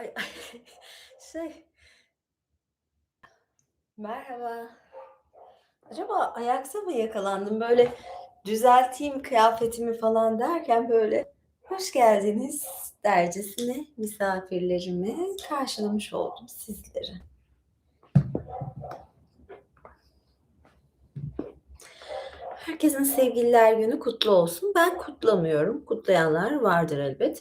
Ay, şey, merhaba. Acaba ayakta mı yakalandım? Böyle düzelteyim kıyafetimi falan derken böyle hoş geldiniz dercesine misafirlerimi karşılamış oldum sizleri. Herkesin Sevgililer Günü kutlu olsun. Ben kutlamıyorum. Kutlayanlar vardır elbet.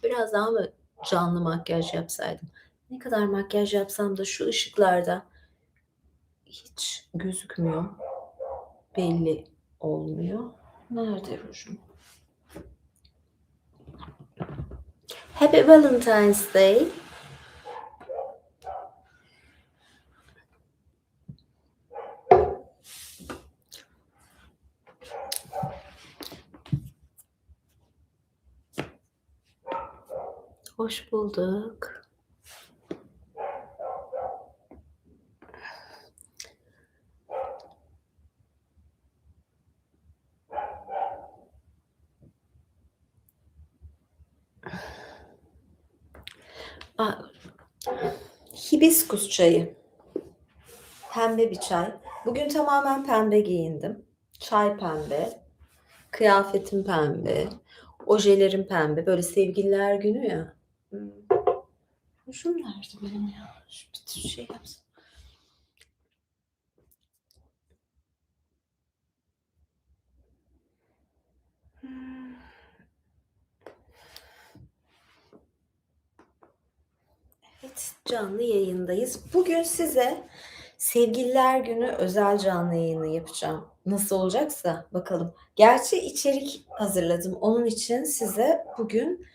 Biraz daha mı canlı makyaj yapsaydım? Ne kadar makyaj yapsam da şu ışıklarda hiç gözükmüyor. Belli olmuyor. Nerede rujum? Happy Valentine's Day. Hoş bulduk. Aa, hibiskus çayı. Pembe bir çay. Bugün tamamen pembe giyindim. Çay pembe, kıyafetim pembe, ojelerim pembe. Böyle sevgililer günü ya. Hmm. Rujum nerede benim ya? Şu bir şey yapsın. Hmm. Evet, canlı yayındayız. Bugün size Sevgililer Günü özel canlı yayını yapacağım. Nasıl olacaksa bakalım. Gerçi içerik hazırladım. Onun için size bugün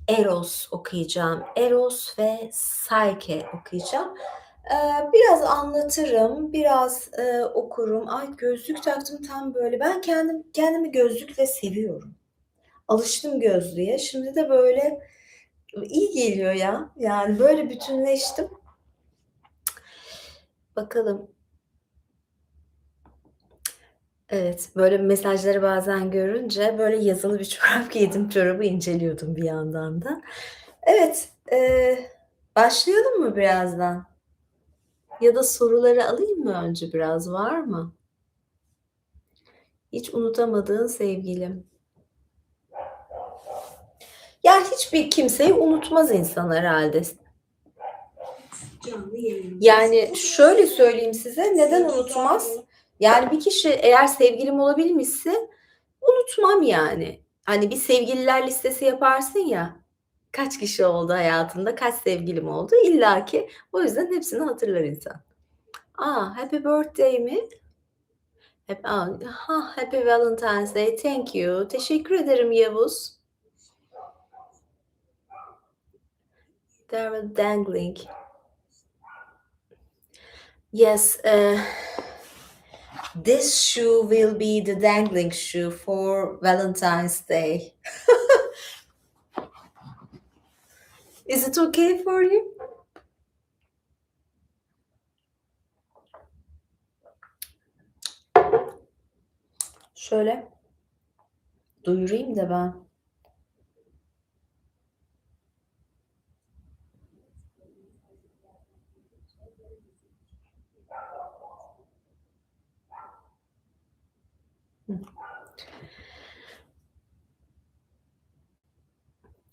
Eros okuyacağım. Eros ve Psyche okuyacağım. Biraz anlatırım, biraz okurum. Ay gözlük taktım tam böyle. Ben kendimi gözlükle seviyorum. Alıştım gözlüğe. Şimdi de böyle iyi geliyor ya. Yani böyle bütünleştim. Bakalım. Evet, böyle mesajları bazen görünce böyle yazılı bir çorap giydim, çorabı inceliyordum bir yandan da. Evet, başlayalım mı birazdan? Ya da soruları alayım mı önce biraz, var mı? Hiç unutamadığın sevgilim. Ya hiçbir kimseyi unutmaz insan herhalde. Yani şöyle söyleyeyim size, neden unutmaz? Yani bir kişi eğer sevgilim olabilmişse unutmam yani. Hani bir sevgililer listesi yaparsın ya, kaç kişi oldu hayatında, kaç sevgilim oldu illaki o yüzden hepsini hatırlar insan. Happy birthday mi? Happy Valentine's Day, thank you. Teşekkür ederim Yavuz. They were dangling. Yes, this shoe will be the dangling shoe for Valentine's Day. Is it okay for you? Şöyle duyurayım da ben.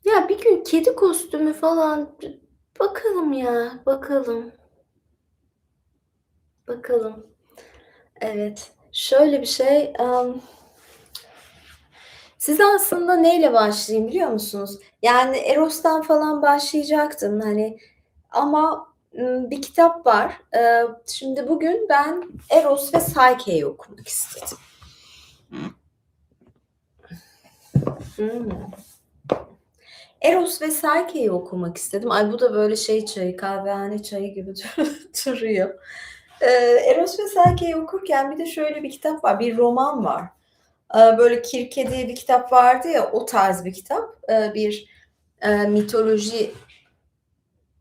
Ya bir gün kedi kostümü falan bakalım ya, bakalım. Bakalım. Evet. Şöyle bir şey, size aslında neyle başlayayım biliyor musunuz? Yani Eros'tan falan başlayacaktım hani ama, bir kitap var. Şimdi bugün ben Eros ve Psyche'yi okumak istedim. Hımm. Eros ve Psyche'yi okumak istedim. Ay bu da böyle şey çayı, kahvehane çayı gibi duruyor. Eros ve Psyche'yi okurken bir de şöyle bir kitap var, bir roman var. Böyle Kirke diye bir kitap vardı ya, o tarz bir kitap. Bir mitoloji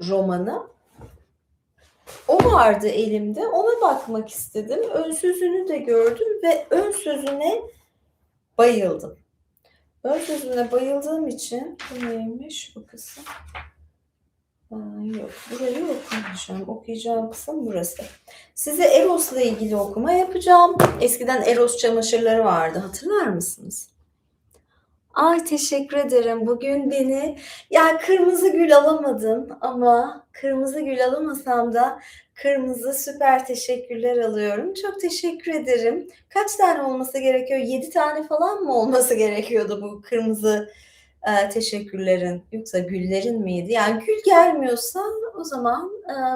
romanı. O vardı elimde, ona bakmak istedim. Ön sözünü de gördüm ve ön sözüne bayıldım. Ön sözüne bayıldığım için bu neymiş bu kısım? Yok, burayı okumayacağım. Okuyacağım kısım burası. Size Eros'la ilgili okuma yapacağım. Eskiden Eros çamaşırları vardı, hatırlar mısınız? Ay teşekkür ederim. Bugün beni ya kırmızı gül alamadım ama kırmızı gül alamasam da kırmızı süper teşekkürler alıyorum. Çok teşekkür ederim. Kaç tane olması gerekiyor? 7 tane falan mı olması gerekiyordu bu kırmızı teşekkürlerin yoksa güllerin miydi? Yani gül gelmiyorsa o zaman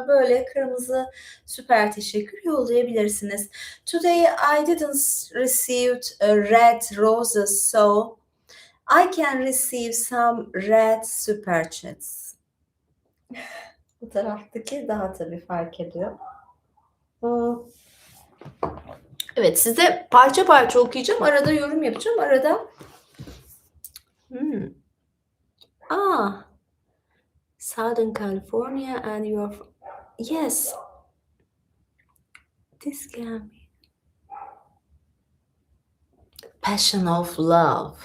böyle kırmızı süper teşekkür yollayabilirsiniz. Today I didn't receive red roses, so I can receive some red super chats. Bu taraftaki daha tabii fark ediyor. Evet, size parça parça okuyacağım. Arada yorum yapacağım. Arada Southern California and your yes. This can be passion of love.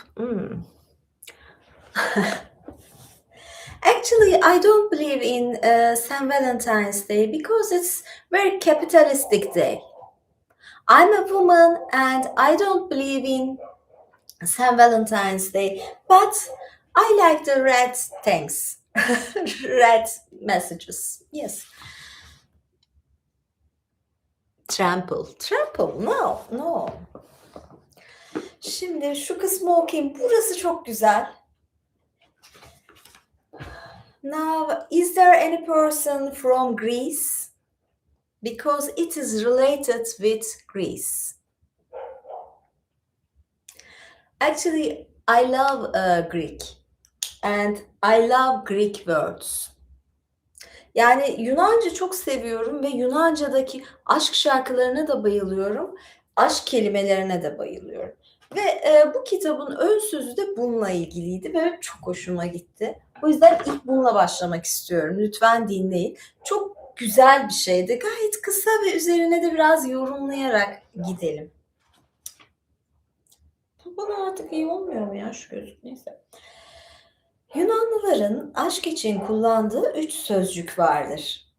Actually, I don't believe in St. Valentine's Day because it's very capitalistic day. I'm a woman and I don't believe in St. Valentine's Day, but I like the red things, red messages. Yes. Trample. No. Şimdi şu kısmı okuyayım. Burası çok güzel. Now, is there any person from Greece? Because it is related with Greece. Actually, I love Greek and I love Greek words. Yani Yunanca çok seviyorum ve Yunanca'daki aşk şarkılarına da bayılıyorum. Aşk kelimelerine de bayılıyorum. Ve bu kitabın ön sözü de bununla ilgiliydi ve çok hoşuma gitti. O yüzden ilk bununla başlamak istiyorum. Lütfen dinleyin. Çok güzel bir şeydi. Gayet kısa ve üzerine de biraz yorumlayarak gidelim. Bana artık iyi olmuyor mu ya şu gözlük? Neyse. Yunanlıların aşk için kullandığı 3 sözcük vardır.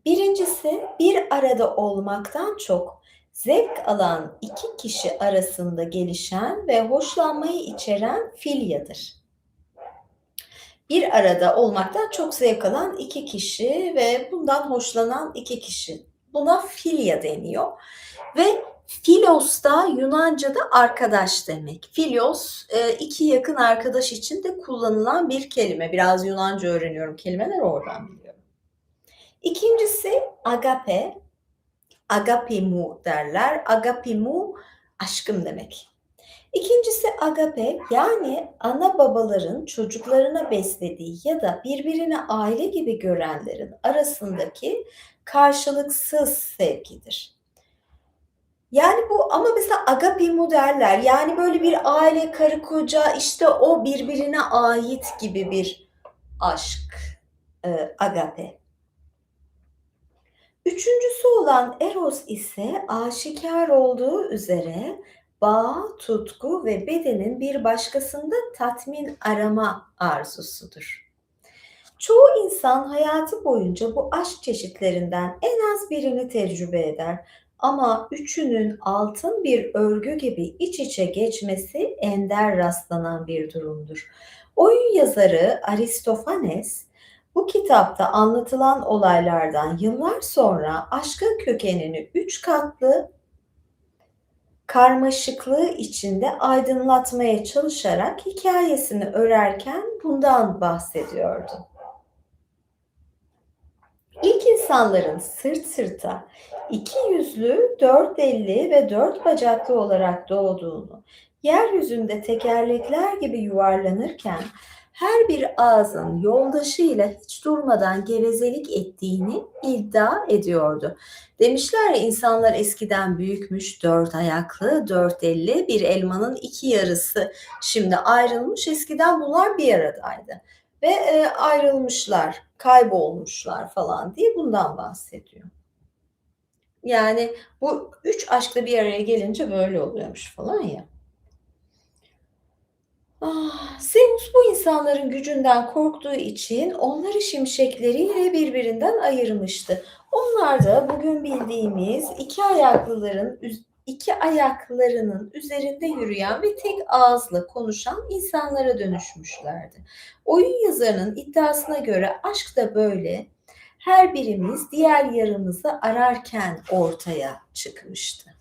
Birincisi bir arada olmaktan çok zevk alan iki kişi arasında gelişen ve hoşlanmayı içeren filyadır. Bir arada olmaktan çok zevk alan iki kişi ve bundan hoşlanan iki kişi. Buna filya deniyor. Ve filos da Yunanca'da arkadaş demek. Filos iki yakın arkadaş için de kullanılan bir kelime. Biraz Yunanca öğreniyorum. Kelimeler oradan biliyorum. İkincisi agape. Agapimu derler. Agapimu aşkım demek. İkincisi agape, yani ana babaların çocuklarına beslediği ya da birbirine aile gibi görenlerin arasındaki karşılıksız sevgidir. Yani bu ama mesela agapimu derler. Yani böyle bir aile, karı koca, işte o birbirine ait gibi bir aşk. Agape. Üçüncüsü olan eros ise aşikar olduğu üzere bağ, tutku ve bedenin bir başkasında tatmin arama arzusudur. Çoğu insan hayatı boyunca bu aşk çeşitlerinden en az birini tecrübe eder. Ama üçünün altın bir örgü gibi iç içe geçmesi ender rastlanan bir durumdur. Oyun yazarı Aristofanes, bu kitapta anlatılan olaylardan yıllar sonra aşkın kökenini 3 katlı karmaşıklığı içinde aydınlatmaya çalışarak hikayesini örerken bundan bahsediyordu. İlk insanların sırt sırta, iki yüzlü, dört elli ve dört bacaklı olarak doğduğunu, yeryüzünde tekerlekler gibi yuvarlanırken her bir ağzın yoldaşıyla hiç durmadan gevezelik ettiğini iddia ediyordu. Demişler ya, insanlar eskiden büyükmüş, dört ayaklı, dört elli, bir elmanın iki yarısı. Şimdi ayrılmış, eskiden bunlar bir aradaydı. Ve ayrılmışlar, kaybolmuşlar falan diye bundan bahsediyor. Yani bu 3 aşk da bir araya gelince böyle oluyormuş falan ya. Zeus bu insanların gücünden korktuğu için onları şimşekleriyle birbirinden ayırmıştı. Onlar da bugün bildiğimiz iki ayaklarının üzerinde yürüyen ve tek ağızla konuşan insanlara dönüşmüşlerdi. Oyun yazarının iddiasına göre aşk da böyle her birimiz diğer yarımızı ararken ortaya çıkmıştı.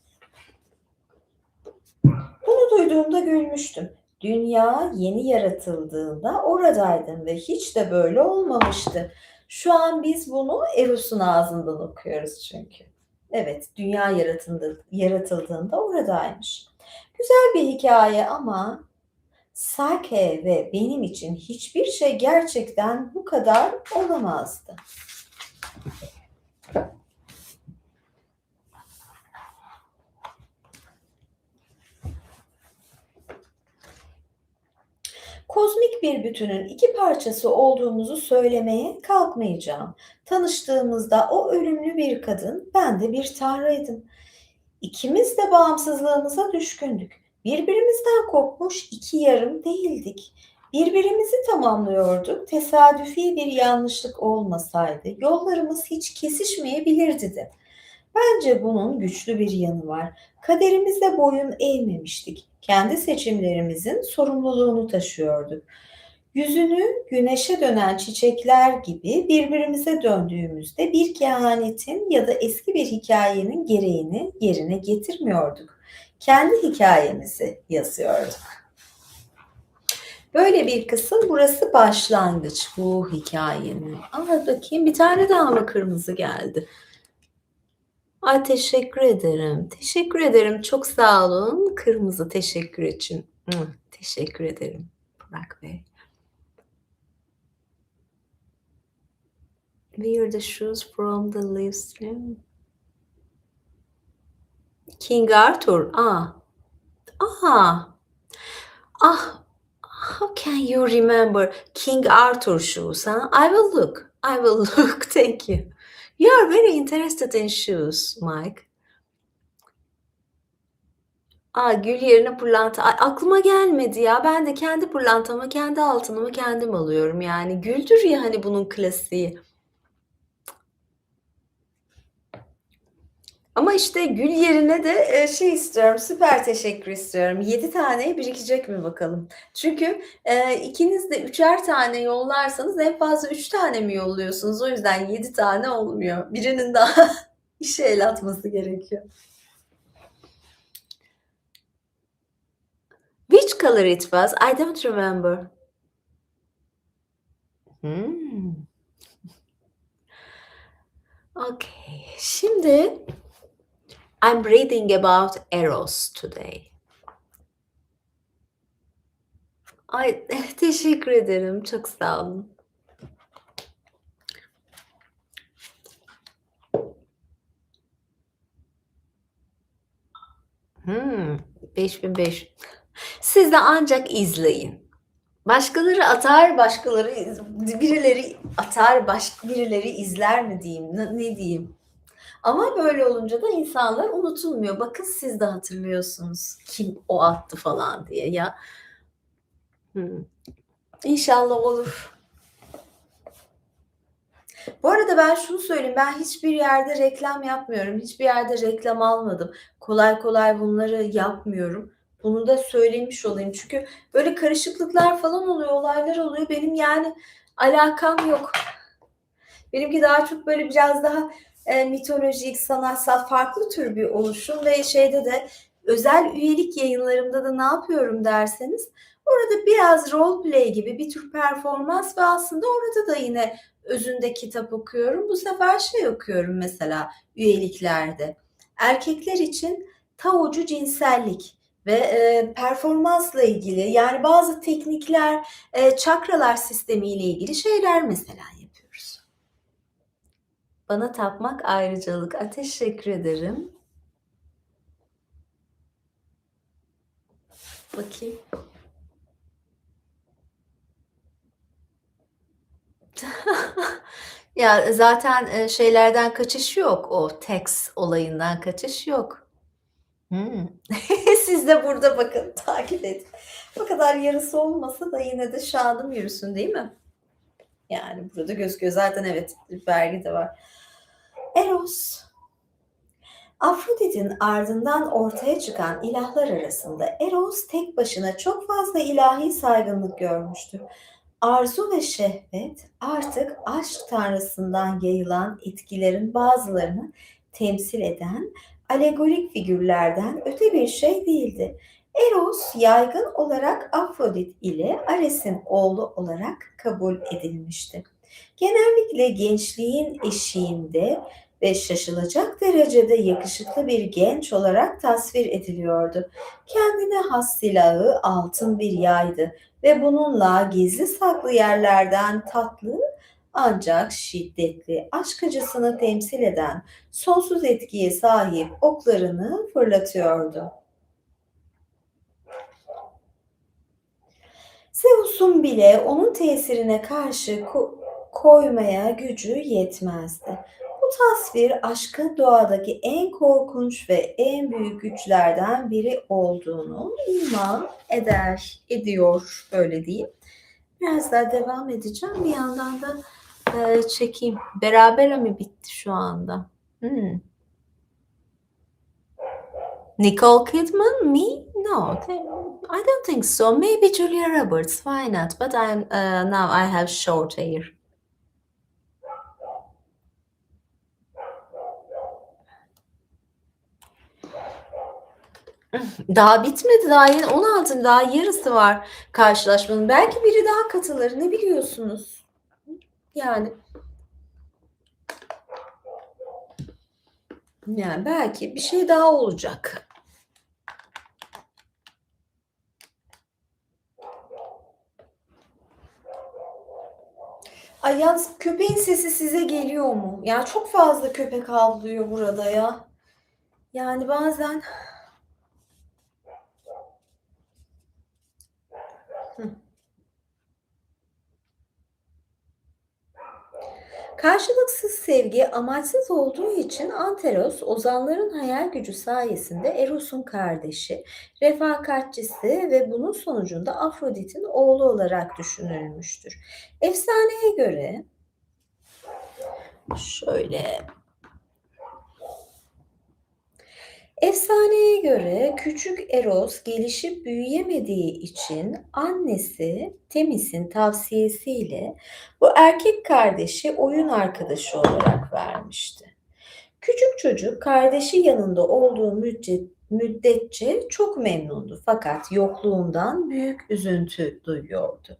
Bunu duyduğumda gülmüştüm. Dünya yeni yaratıldığında oradaydım ve hiç de böyle olmamıştı. Şu an biz bunu Eros'un ağzından okuyoruz çünkü. Evet, dünya yaratıldığında oradaymış. Güzel bir hikaye ama Sake ve benim için hiçbir şey gerçekten bu kadar olamazdı. Kozmik bir bütünün iki parçası olduğumuzu söylemeye kalkmayacağım. Tanıştığımızda o ölümlü bir kadın, ben de bir tanrıydım. İkimiz de bağımsızlığımıza düşkündük. Birbirimizden kopmuş iki yarım değildik. Birbirimizi tamamlıyorduk. Tesadüfi bir yanlışlık olmasaydı yollarımız hiç kesişmeyebilirdi de. Bence bunun güçlü bir yanı var. Kaderimize boyun eğmemiştik. Kendi seçimlerimizin sorumluluğunu taşıyorduk. Yüzünü güneşe dönen çiçekler gibi birbirimize döndüğümüzde bir kehanetin ya da eski bir hikayenin gereğini yerine getirmiyorduk. Kendi hikayemizi yazıyorduk. Böyle bir kısım, burası başlangıç bu hikayenin. Bakayım, bir tane daha mı kırmızı geldi? Ay, teşekkür ederim. Teşekkür ederim. Çok sağ olun. Kırmızı teşekkür için. Teşekkür ederim Burak Bey. Wear the shoes from the livestream. King Arthur. How can you remember King Arthur shoes? Huh? I will look. Thank you. You are very interested in shoes, Mike. Gül yerine pırlanta. Aklıma gelmedi ya. Ben de kendi pırlantamı, kendi altınımı kendim alıyorum. Yani güldür ya hani bunun klasiği. Ama işte gül yerine de istiyorum, süper teşekkür istiyorum. 7 tane birikecek mi bakalım? Çünkü ikiniz de 3'er tane yollarsanız en fazla 3 tane mi yolluyorsunuz? O yüzden 7 tane olmuyor. Birinin daha işe el atması gerekiyor. Which color it was? I don't remember. Okay. Şimdi I'm reading about Eros today. Ay, teşekkür ederim. Çok sağ olun. Hmm, 5500. Siz de ancak izleyin. Başkaları atar, birileri atar, birileri izler mi diyeyim, ne diyeyim? Ama böyle olunca da insanlar unutulmuyor. Bakın siz de hatırlıyorsunuz kim o attı falan diye ya. İnşallah olur. Bu arada ben şunu söyleyeyim, ben hiçbir yerde reklam yapmıyorum. Hiçbir yerde reklam almadım. Kolay kolay bunları yapmıyorum. Bunu da söylemiş olayım. Çünkü böyle karışıklıklar falan oluyor, olaylar oluyor. Benim yani alakam yok. Benimki daha çok böyle biraz daha mitolojik, sanatsal, farklı tür bir oluşum ve şeyde de özel üyelik yayınlarımda da ne yapıyorum derseniz, orada biraz role play gibi bir tür performans ve aslında orada da yine özünde kitap okuyorum. Bu sefer okuyorum mesela üyeliklerde. Erkekler için Taocu cinsellik ve performansla ilgili, yani bazı teknikler, çakralar sistemiyle ilgili şeyler mesela yapıyoruz. Bana tapmak ayrıcalık. Teşekkür ederim. Bakayım. Ya zaten şeylerden kaçış yok. O tax olayından kaçış yok. Siz de burada bakın, takip edin. O kadar yarısı olmasa da yine de şanım yürüsün, değil mi? Yani burada gözüküyor zaten, evet, belge de var. Eros, Afrodit'in ardından ortaya çıkan ilahlar arasında Eros tek başına çok fazla ilahi saygınlık görmüştür. Arzu ve şehvet artık aşk tanrısından yayılan etkilerin bazılarını temsil eden alegorik figürlerden öte bir şey değildi. Eros yaygın olarak Afrodit ile Ares'in oğlu olarak kabul edilmişti. Genellikle gençliğin eşiğinde ve şaşılacak derecede yakışıklı bir genç olarak tasvir ediliyordu. Kendine has silahı altın bir yaydı ve bununla gizli saklı yerlerden tatlı ancak şiddetli aşk acısını temsil eden sonsuz etkiye sahip oklarını fırlatıyordu. Zeus'un bile onun tesirine karşı koymaya gücü yetmezdi. Bu tasvir aşkın doğadaki en korkunç ve en büyük güçlerden biri olduğunu ediyor, böyle diyeyim. Biraz daha devam edeceğim. Bir yandan da çekeyim. Beraber mi bitti şu anda? Nicole Kidman? Me? No, I don't think so. Maybe Julia Roberts. Why not? But now I have short hair. Daha bitmedi. Daha yeni 16. Daha yarısı var karşılaşmanın. Belki biri daha katılır. Ne biliyorsunuz? Yani belki bir şey daha olacak. Ay yalnız köpeğin sesi size geliyor mu? Ya çok fazla köpek havlıyor burada ya. Yani bazen karşılıksız sevgi amaçsız olduğu için Anteros, ozanların hayal gücü sayesinde Eros'un kardeşi, refakatçisi ve bunun sonucunda Afrodit'in oğlu olarak düşünülmüştür. Efsaneye göre şöyle Efsaneye göre küçük Eros gelişip büyüyemediği için annesi Temis'in tavsiyesiyle bu erkek kardeşi oyun arkadaşı olarak vermişti. Küçük çocuk kardeşi yanında olduğu müddetçe çok memnundu fakat yokluğundan büyük üzüntü duyuyordu.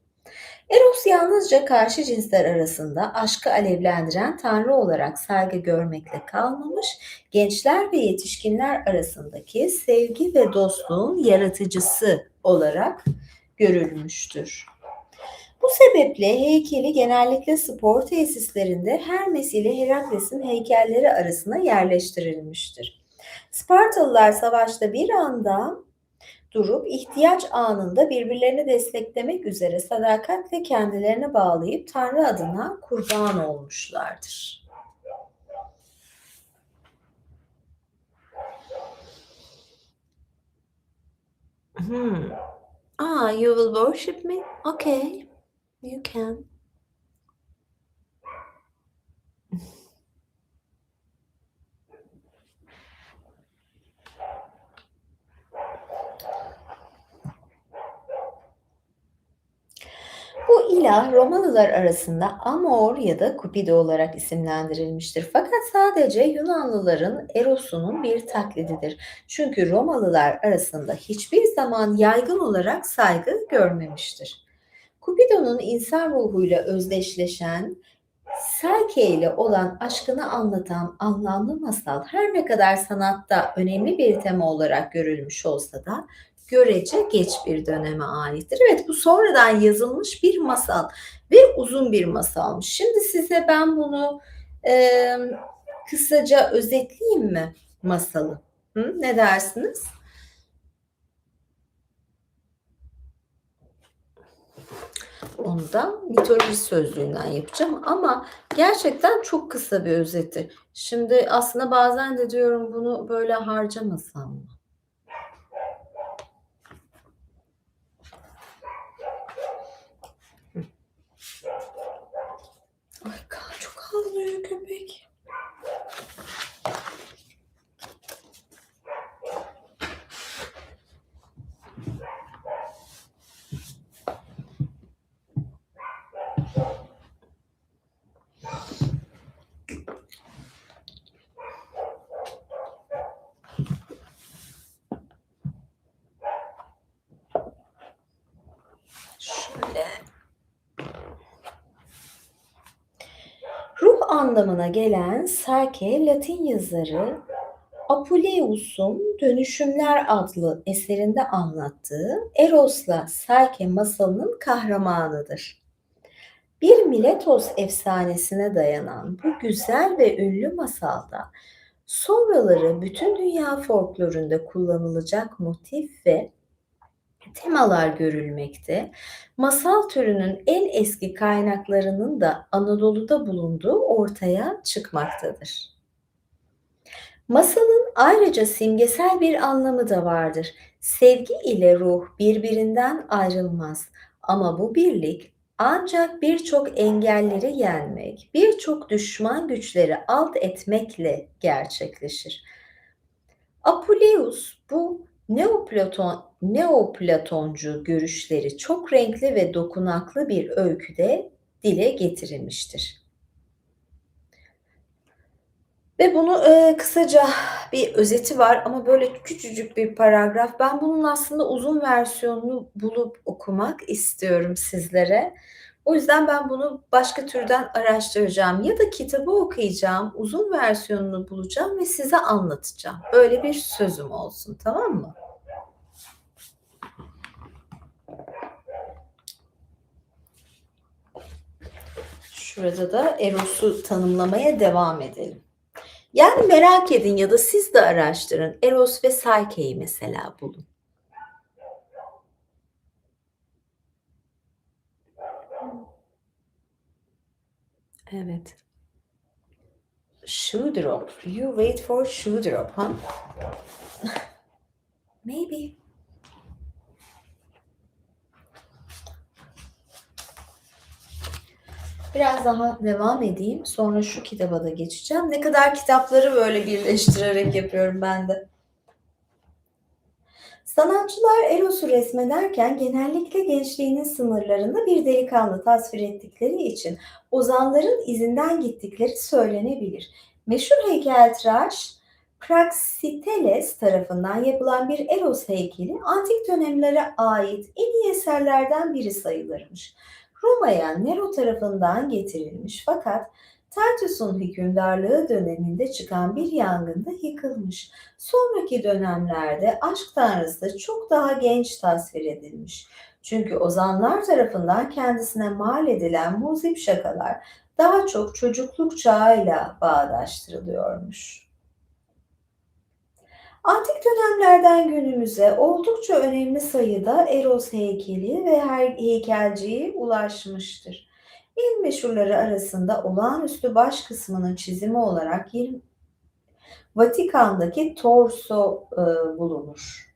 Eros yalnızca karşı cinsler arasında aşkı alevlendiren tanrı olarak saygı görmekle kalmamış, gençler ve yetişkinler arasındaki sevgi ve dostluğun yaratıcısı olarak görülmüştür. Bu sebeple heykeli genellikle spor tesislerinde Hermes ile Herakles'in heykelleri arasına yerleştirilmiştir. Spartalılar savaşta bir anda durup ihtiyaç anında birbirlerini desteklemek üzere sadakatle kendilerini bağlayıp Tanrı adına kurban olmuşlardır. You will worship me? Okay, you can. Bu ilah Romalılar arasında Amor ya da Cupido olarak isimlendirilmiştir. Fakat sadece Yunanlıların Eros'unun bir taklididir. Çünkü Romalılar arasında hiçbir zaman yaygın olarak saygı görmemiştir. Cupido'nun insan ruhuyla özdeşleşen Selke ile olan aşkını anlatan anlamlı masal her ne kadar sanatta önemli bir tema olarak görülmüş olsa da görece geç bir döneme aittir. Evet, bu sonradan yazılmış bir masal ve uzun bir masalmış. Şimdi size ben bunu kısaca özetleyeyim mi masalı? Ne dersiniz? Onu da mitoloji sözlüğünden yapacağım ama gerçekten çok kısa bir özeti. Şimdi aslında bazen de diyorum bunu böyle harcamasam mı? Şöyle. Ruh anlamına gelen Psyche, Latin yazarı Apuleius'un Dönüşümler adlı eserinde anlattığı Eros'la Psyche masalının kahramanıdır. Bir Miletos efsanesine dayanan bu güzel ve ünlü masalda sonraları bütün dünya folklorunda kullanılacak motif ve temalar görülmekte. Masal türünün en eski kaynaklarının da Anadolu'da bulunduğu ortaya çıkmaktadır. Masalın ayrıca simgesel bir anlamı da vardır. Sevgi ile ruh birbirinden ayrılmaz ama bu birlik ancak birçok engelleri yenmek, birçok düşman güçleri alt etmekle gerçekleşir. Apuleius bu Neoplatoncu görüşleri çok renkli ve dokunaklı bir öyküde dile getirilmiştir. Ve bunu kısaca bir özeti var ama böyle küçücük bir paragraf. Ben bunun aslında uzun versiyonunu bulup okumak istiyorum sizlere. O yüzden ben bunu başka türden araştıracağım ya da kitabı okuyacağım, uzun versiyonunu bulacağım ve size anlatacağım. Böyle bir sözüm olsun, tamam mı? Şurada da Eros'u tanımlamaya devam edelim. Yani merak edin ya da siz de araştırın. Eros ve Psyche'yi mesela bulun. Evet. Shoe drop. You wait for shoe drop, huh? Maybe. Biraz daha devam edeyim. Sonra şu kitaba da geçeceğim. Ne kadar kitapları böyle birleştirerek yapıyorum ben de. Sanatçılar Eros'u resmederken genellikle gençliğinin sınırlarında bir delikanlı tasvir ettikleri için ozanların izinden gittikleri söylenebilir. Meşhur heykeltıraş Praxiteles tarafından yapılan bir Eros heykeli antik dönemlere ait en iyi eserlerden biri sayılırmış. Roma'ya Nero tarafından getirilmiş fakat Titus'un hükümdarlığı döneminde çıkan bir yangında yıkılmış. Sonraki dönemlerde aşk tanrısı çok daha genç tasvir edilmiş. Çünkü ozanlar tarafından kendisine mal edilen muzip şakalar daha çok çocukluk çağıyla bağdaştırılıyormuş. Antik dönemlerden günümüze oldukça önemli sayıda Eros heykeli ve heykelciyi ulaşmıştır. En meşhurları arasında olağanüstü baş kısmının çizimi olarak Vatikan'daki torso bulunur.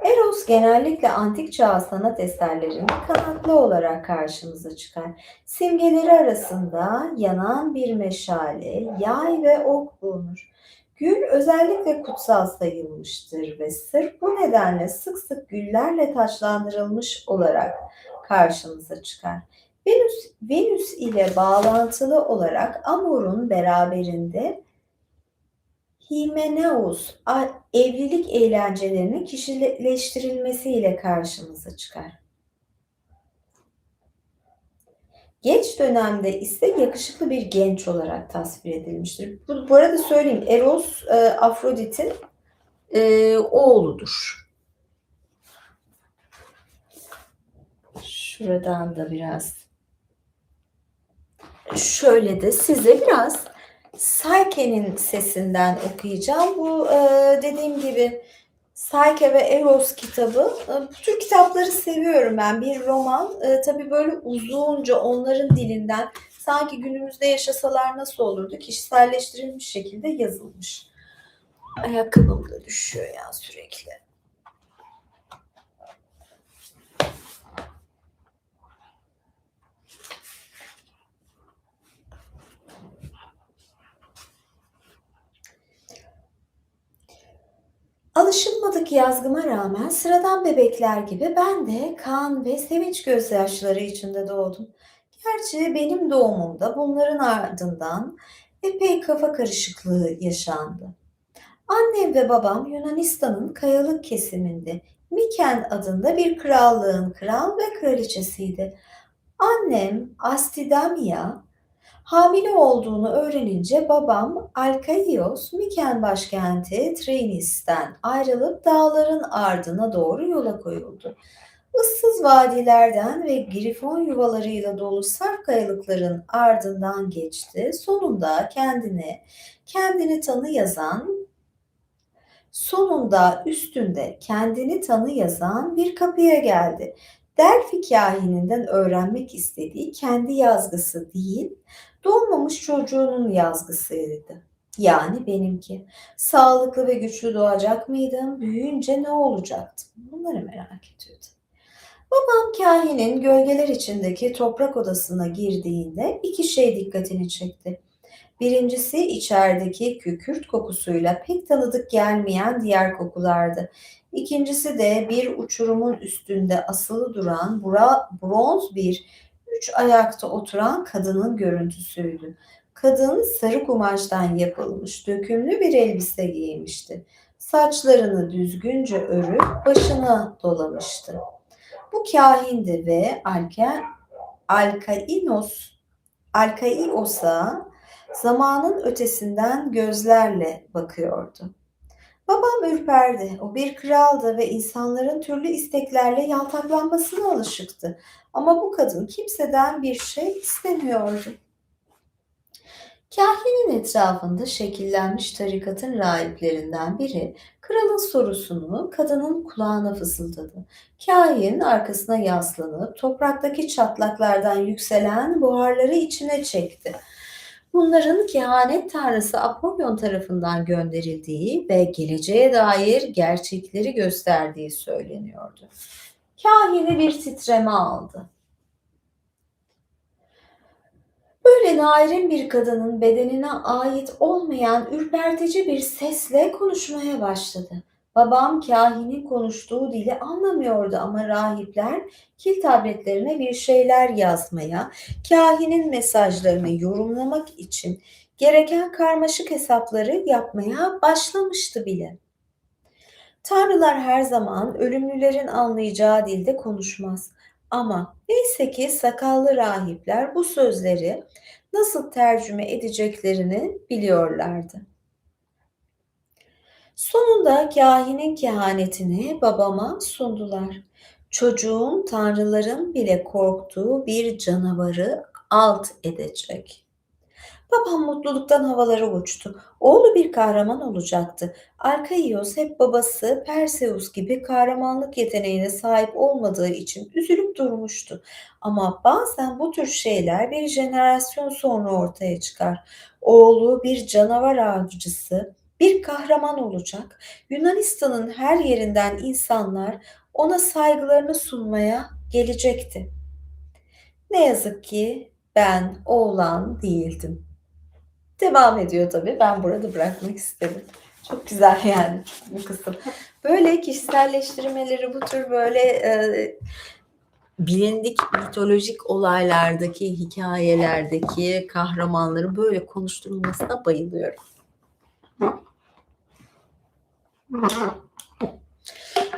Eros genellikle antik çağ sanat eserlerinde kanatlı olarak karşımıza çıkar. Simgeleri arasında yanan bir meşale, yay ve ok bulunur. Gül özellikle kutsal sayılmıştır ve sırf bu nedenle sık sık güllerle taçlandırılmış olarak karşımıza çıkar. Venüs ile bağlantılı olarak Amor'un beraberinde Himeneus evlilik eğlencelerinin kişileştirilmesiyle karşımıza çıkar. Geç dönemde ise yakışıklı bir genç olarak tasvir edilmiştir. Bu arada söyleyeyim, Eros Afrodit'in oğludur. Şuradan da biraz şöyle de size biraz Psyche'nin sesinden okuyacağım. Bu dediğim gibi Psyche ve Eros kitabı. Bu tür kitapları seviyorum ben. Bir roman tabii böyle uzunca onların dilinden sanki günümüzde yaşasalar nasıl olurdu kişiselleştirilmiş şekilde yazılmış. Ayakkabım da düşüyor ya sürekli. Alışılmadık yazgıma rağmen sıradan bebekler gibi ben de kan ve sevinç gözyaşları içinde doğdum. Gerçi benim doğumumda bunların ardından epey kafa karışıklığı yaşandı. Annem ve babam Yunanistan'ın kayalık kesiminde Miken adında bir krallığın kral ve kraliçesiydi. Annem Astidamia hamile olduğunu öğrenince babam Alkaios, Miken başkenti Trinis'ten ayrılıp dağların ardına doğru yola koyuldu. Issız vadilerden ve grifon yuvalarıyla dolu sarp kayalıkların ardından geçti. Sonunda üstünde kendini tanı yazan bir kapıya geldi. Delphi kahininden öğrenmek istediği kendi yazgısı değil, doğmamış çocuğunun yazgısıydı. Yani benimki. Sağlıklı ve güçlü doğacak mıydım? Büyüyünce ne olacaktım? Bunları merak ediyordu. Babam kahinin gölgeler içindeki toprak odasına girdiğinde iki şey dikkatini çekti. Birincisi içerideki kükürt kokusuyla pek tanıdık gelmeyen diğer kokulardı. İkincisi de bir uçurumun üstünde asılı duran bronz bir üç ayakta oturan kadının görüntüsüydü. Kadın sarı kumaştan yapılmış dökümlü bir elbise giymişti. Saçlarını düzgünce örüp başına dolamıştı. Bu kahindi ve Alkainos, Alkaios'a zamanın ötesinden gözlerle bakıyordu. Babam ürperdi. O bir kraldı ve insanların türlü isteklerle yaltaklanmasına alışıktı. Ama bu kadın kimseden bir şey istemiyordu. Kahinin etrafında şekillenmiş tarikatın rahiplerinden biri kralın sorusunu kadının kulağına fısıldadı. Kahin arkasına yaslanıp topraktaki çatlaklardan yükselen buharları içine çekti. Bunların kehanet tanrısı Apollon tarafından gönderildiği ve geleceğe dair gerçekleri gösterdiği söyleniyordu. Kahini bir titreme aldı. Böyle narin bir kadının bedenine ait olmayan ürpertici bir sesle konuşmaya başladı. Babam kahinin konuştuğu dili anlamıyordu ama rahipler kil tabletlerine bir şeyler yazmaya, kahinin mesajlarını yorumlamak için gereken karmaşık hesapları yapmaya başlamıştı bile. Tanrılar her zaman ölümlülerin anlayacağı dilde konuşmaz. Ama neyse ki sakallı rahipler bu sözleri nasıl tercüme edeceklerini biliyorlardı. Sonunda kahinin kehanetini babama sundular. Çocuğun tanrıların bile korktuğu bir canavarı alt edecek. Babam mutluluktan havalara uçtu. Oğlu bir kahraman olacaktı. Arkaios hep babası Perseus gibi kahramanlık yeteneğine sahip olmadığı için üzülüp durmuştu. Ama bazen bu tür şeyler bir jenerasyon sonra ortaya çıkar. Oğlu bir canavar avcısı, bir kahraman olacak. Yunanistan'ın her yerinden insanlar ona saygılarını sunmaya gelecekti. Ne yazık ki ben oğlan değildim. Devam ediyor tabii. Ben burada bırakmak istedim. Çok güzel yani bu kısım. Böyle kişiselleştirmeleri bu tür böyle bilindik mitolojik olaylardaki, hikayelerdeki kahramanların böyle konuşturulmasına bayılıyorum.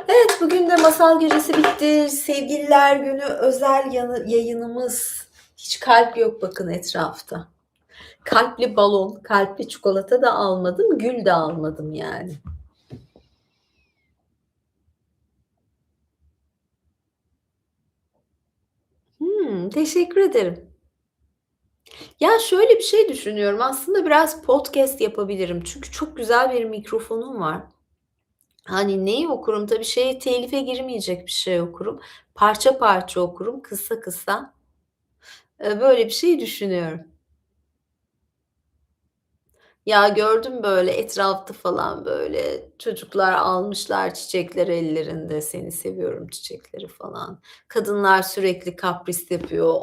Evet, bugün de Masal Gecesi bitti. Sevgililer Günü özel yayınımız. Hiç kalp yok bakın etrafta. Kalpli balon, kalpli çikolata da almadım, gül de almadım yani. Teşekkür ederim. Ya şöyle bir şey düşünüyorum. Aslında biraz podcast yapabilirim. Çünkü çok güzel bir mikrofonum var. Hani neyi okurum? Tabii telife girmeyecek bir şey okurum. Parça parça okurum, kısa kısa. Böyle bir şey düşünüyorum. Ya gördüm böyle etrafta falan böyle çocuklar almışlar çiçekleri ellerinde, "Seni seviyorum" çiçekleri falan. Kadınlar sürekli kapris yapıyor.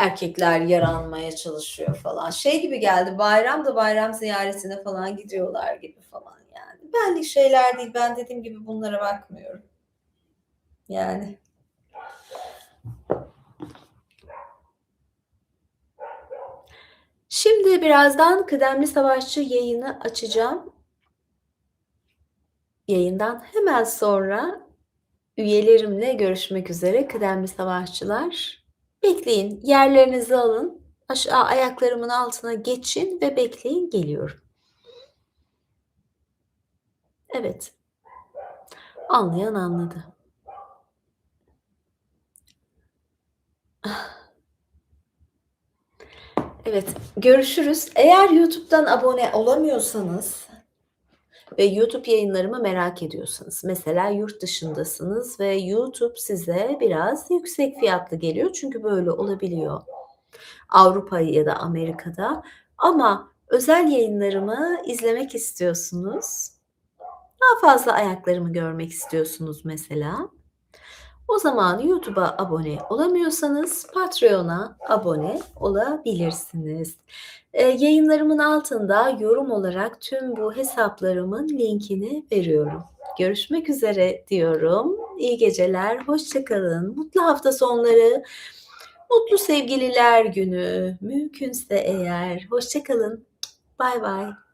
Erkekler yaranmaya çalışıyor falan. Şey gibi geldi, bayram da bayram ziyaretine falan gidiyorlar gibi falan yani. benlik şeyler değil. Ben dediğim gibi bunlara bakmıyorum. Yani. Şimdi birazdan Kıdemli Savaşçı yayını açacağım. Yayından hemen sonra üyelerimle görüşmek üzere kıdemli savaşçılar. Bekleyin, yerlerinizi alın, aşağı ayaklarımın altına geçin ve bekleyin, geliyorum. Evet, anlayan anladı. Evet, görüşürüz. Eğer YouTube'dan abone olamıyorsanız ve YouTube yayınlarımı merak ediyorsanız, mesela yurt dışındasınız ve YouTube size biraz yüksek fiyatlı geliyor çünkü böyle olabiliyor. Avrupa ya da Amerika'da ama özel yayınlarımı izlemek istiyorsunuz, daha fazla ayaklarımı görmek istiyorsunuz mesela. O zaman YouTube'a abone olamıyorsanız Patreon'a abone olabilirsiniz. Yayınlarımın altında yorum olarak tüm bu hesaplarımın linkini veriyorum. Görüşmek üzere diyorum. İyi geceler, hoşça kalın. Mutlu hafta sonları, mutlu sevgililer günü, mümkünse eğer. Hoşça kalın. Bay bay.